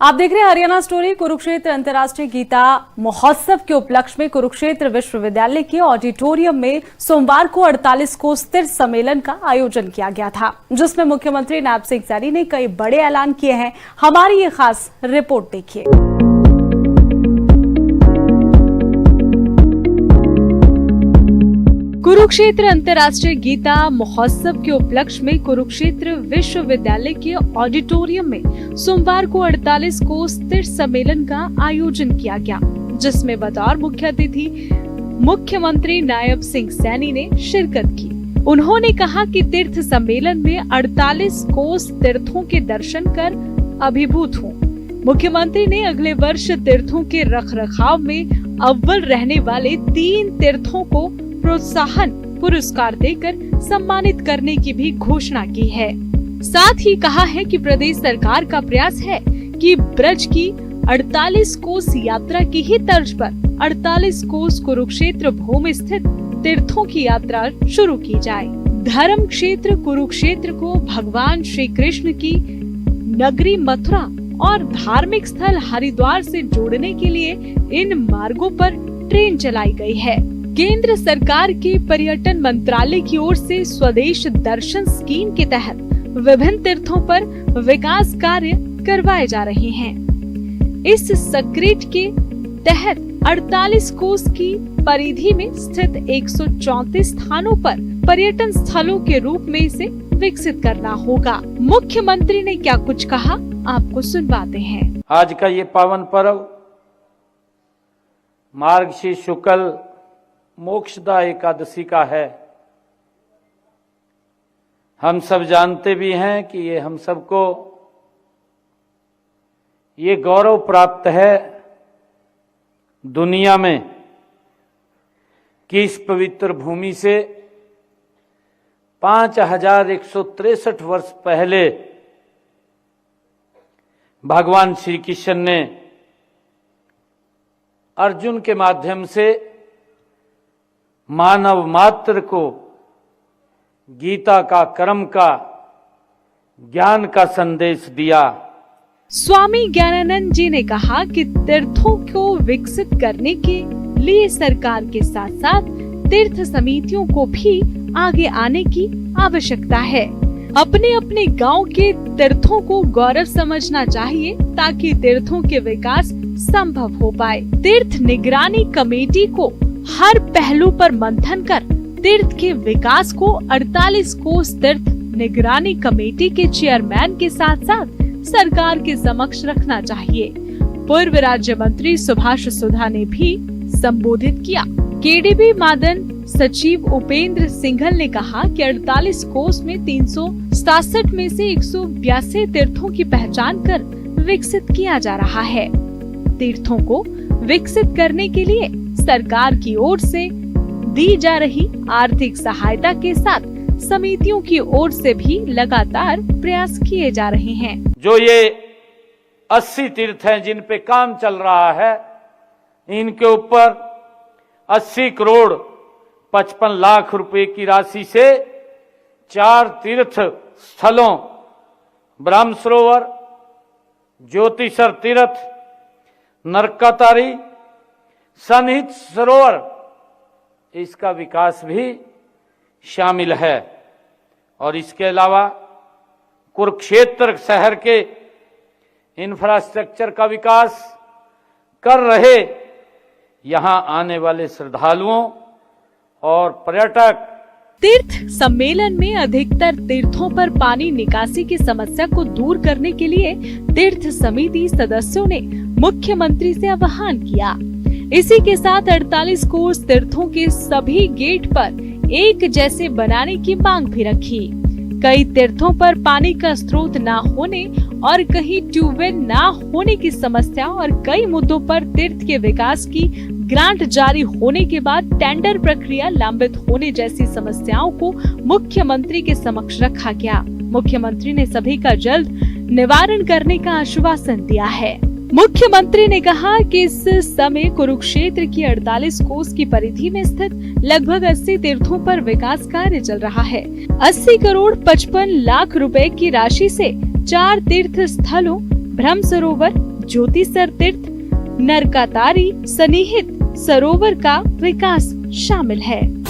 आप देख रहे हैं हरियाणा स्टोरी। कुरुक्षेत्र अंतर्राष्ट्रीय गीता महोत्सव के उपलक्ष्य में कुरुक्षेत्र विश्वविद्यालय के ऑडिटोरियम में सोमवार को 48 कोस तीर्थ सम्मेलन का आयोजन किया गया था, जिसमें मुख्यमंत्री नायब सिंह सैनी ने कई बड़े ऐलान किए हैं। हमारी ये खास रिपोर्ट देखिए। कुरुक्षेत्र अंतर्राष्ट्रीय गीता महोत्सव के उपलक्ष्य में कुरुक्षेत्र विश्वविद्यालय के ऑडिटोरियम में सोमवार को 48 कोस तीर्थ सम्मेलन का आयोजन किया गया, जिसमें बतौर मुख्य अतिथि मुख्यमंत्री नायब सिंह सैनी ने शिरकत की। उन्होंने कहा कि तीर्थ सम्मेलन में 48 कोस तीर्थों के दर्शन कर अभिभूत हूँ। मुख्यमंत्री ने अगले वर्ष तीर्थों के रखरखाव में अव्वल रहने वाले 3 तीर्थों को प्रोत्साहन पुरस्कार देकर सम्मानित करने की भी घोषणा की है। साथ ही कहा है कि प्रदेश सरकार का प्रयास है कि ब्रज की 48 कोस यात्रा की ही तर्ज पर 48 कोस कुरुक्षेत्र भूमि स्थित तीर्थों की यात्रा शुरू की जाए। धर्म क्षेत्र कुरुक्षेत्र को भगवान श्री कृष्ण की नगरी मथुरा और धार्मिक स्थल हरिद्वार से जोड़ने के लिए इन मार्गों पर ट्रेन चलाई गई है। केंद्र सरकार के पर्यटन मंत्रालय की ओर से स्वदेश दर्शन स्कीम के तहत विभिन्न तीर्थों पर विकास कार्य करवाए जा रहे हैं। इस सक्रिट के तहत 48 कोस की परिधि में स्थित 134 स्थानों पर पर्यटन स्थलों के रूप में इसे विकसित करना होगा। मुख्यमंत्री ने क्या कुछ कहा, आपको सुनवाते हैं। आज का ये पावन पर्व मार्गशीर्ष शुक्ल मोक्षदा एकादशी का है। हम सब जानते भी हैं कि ये हम सबको ये गौरव प्राप्त है दुनिया में कि इस पवित्र भूमि से 5163 वर्ष पहले भगवान श्री कृष्ण ने अर्जुन के माध्यम से मानव मात्र को गीता का, कर्म का, ज्ञान का संदेश दिया। स्वामी ज्ञानानंद जी ने कहा कि तीर्थों को विकसित करने के लिए सरकार के साथ साथ तीर्थ समितियों को भी आगे आने की आवश्यकता है। अपने अपने गांव के तीर्थों को गौरव समझना चाहिए ताकि तीर्थों के विकास संभव हो पाए। तीर्थ निगरानी कमेटी को हर पहलू पर मंथन कर तीर्थ के विकास को 48 कोस तीर्थ निगरानी कमेटी के चेयरमैन के साथ साथ सरकार के समक्ष रखना चाहिए। पूर्व राज्य मंत्री सुभाष सुधा ने भी संबोधित किया। केडीबी मादन सचिव उपेंद्र सिंघल ने कहा कि 48 कोस में 367 में से 182 तीर्थों की पहचान कर विकसित किया जा रहा है। तीर्थों को विकसित करने के लिए सरकार की ओर से दी जा रही आर्थिक सहायता के साथ समितियों की ओर से भी लगातार प्रयास किए जा रहे हैं। जो ये 80 तीर्थ हैं जिन पे काम चल रहा है, इनके ऊपर 80 करोड़ 55 लाख रुपए की राशि से 4 तीर्थ स्थलों ब्रह्म सरोवर, ज्योतिषर तीर्थ, नरकातारी, सन्निहित सरोवर, इसका विकास भी शामिल है। और इसके अलावा कुरुक्षेत्र शहर के इंफ्रास्ट्रक्चर का विकास कर रहे यहां आने वाले श्रद्धालुओं और पर्यटक। तीर्थ सम्मेलन में अधिकतर तीर्थों पर पानी निकासी की समस्या को दूर करने के लिए तीर्थ समिति सदस्यों ने मुख्यमंत्री से आह्वान किया। इसी के साथ 48 कोस तीर्थों के सभी गेट पर एक जैसे बनाने की मांग भी रखी। कई तीर्थों पर पानी का स्रोत न होने और कहीं ट्यूबवेल न होने की समस्या और कई मुद्दों पर तीर्थ के विकास की ग्रांट जारी होने के बाद टेंडर प्रक्रिया लंबित होने जैसी समस्याओं को मुख्यमंत्री के समक्ष रखा गया। मुख्यमंत्री ने सभी का जल्द निवारण करने का आश्वासन दिया है। मुख्यमंत्री ने कहा कि इस समय कुरुक्षेत्र की 48 कोस की परिधि में स्थित लगभग 80 तीर्थों पर विकास कार्य चल रहा है। 80 करोड़ 55 लाख रुपए की राशि से 4 तीर्थ स्थलों ब्रह्म सरोवर, ज्योतिसर तीर्थ, नरकातारी सन्निहित सरोवर का विकास शामिल है।